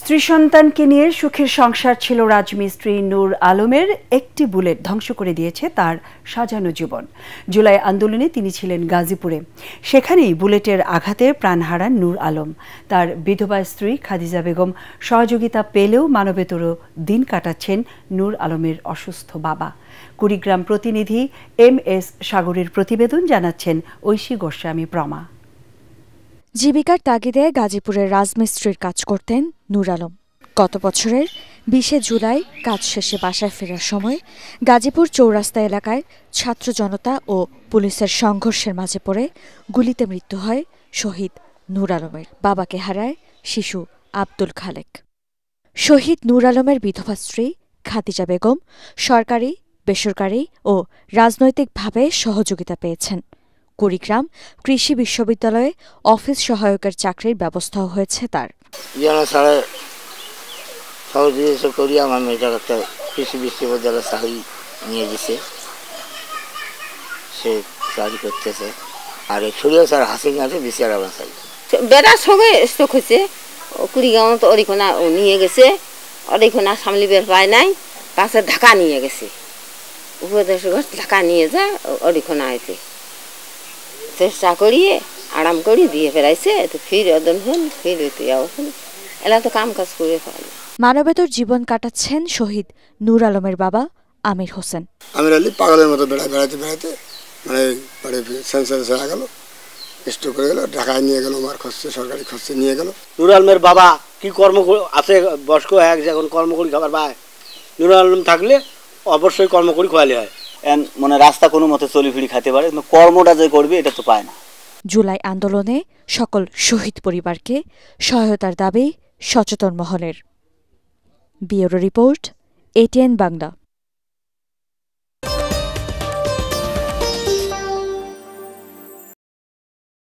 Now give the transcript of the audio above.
স্ত্রী সন্তানকে নিয়ে সুখের সংসার ছিল রাজমিস্ত্রি নূর আলমের। একটি বুলেট ধ্বংস করে দিয়েছে তার সাজানো জীবন। জুলাই আন্দোলনে তিনি ছিলেন গাজীপুরে। সেখানেই বুলেটের আঘাতে প্রাণ হারান নূর আলম। তার বিধবা স্ত্রী খাদিজা বেগম সহযোগিতা পেলেও মানবেতর দিন কাটাচ্ছেন নূর আলমের অসুস্থ বাবা। কুড়িগ্রাম প্রতিনিধি MS সাগরের প্রতিবেদন, জানাচ্ছেন ঐশী গোস্বামী প্রমা। জীবিকার তাগিদে গাজীপুরের রাজমিস্ত্রির কাজ করতেন নূর আলম। গত বছরের 20 জুলাই কাজ শেষে বাসায় ফেরার সময় গাজীপুর চৌরাস্তা এলাকায় ছাত্র জনতা ও পুলিশের সংঘর্ষের মাঝে পড়ে গুলিতে মৃত্যু হয় শহীদ নূর আলমের। বাবাকে হারায় শিশু আব্দুল খালেক। শহীদ নূর আলমের বিধবা স্ত্রী খাদিজা বেগম সরকারি, বেসরকারি ও রাজনৈতিকভাবে সহযোগিতা পেয়েছেন। কুড়িগ্রাম কৃষি বিশ্ববিদ্যালয়ে অফিস সহায়কের চাকরির ব্যবস্থাও হয়েছে তার। কৃষি বিশ্ববিদ্যালয়ে চাকরি নিয়ে গেছে, সে চাকরি করতেছে। আর ছড়িয়ে স্যার হাসিনাতে বিচার চাই বেড়ার সঙ্গে স্ট্রোক হয়েছে। কুড়িগ্রাম তো অরিখোনা নিয়ে গেছে, অরিখোনা সামলি বের পায় নাই, কাছে ঢাকা নিয়ে গেছে। উপদেশ ঢাকা নিয়ে যায় অরিখোনা হইতে চেষ্টা করিয়ে আরাম করি দিয়ে ফেরাইছে। তো ফির অদন হল, ফির এলা তো কাম কাজ করে ফেলে। মানবেতর জীবন কাটাচ্ছেন শহীদ নূর আলমের বাবা আমির হোসেন। আমির আলী পাগলের মতো বেড়াতে মানে সেন্সারে চলে গেল, স্ট্রোক করে গেল, ঢাকায় নিয়ে গেল, আমার খরচে সরকারি খরচে নিয়ে গেল। নূর আলমের বাবা কি কর্ম আছে, বয়স্ক এক যখন কর্ম করি খাবার পায়, নূর আলম থাকলে অবশ্যই কর্ম করি খোয়ালি হয়। মানে রাস্তা কোনো মতে চলি ফিরি খাইতে পারে, কিন্তু কর্মটা যে করবে এটা তো পায় না। জুলাই আন্দোলনে সকল শহীদ পরিবারকে সহায়তার দাবি সচেতন মহলের। Bureau report, ATN Bangla.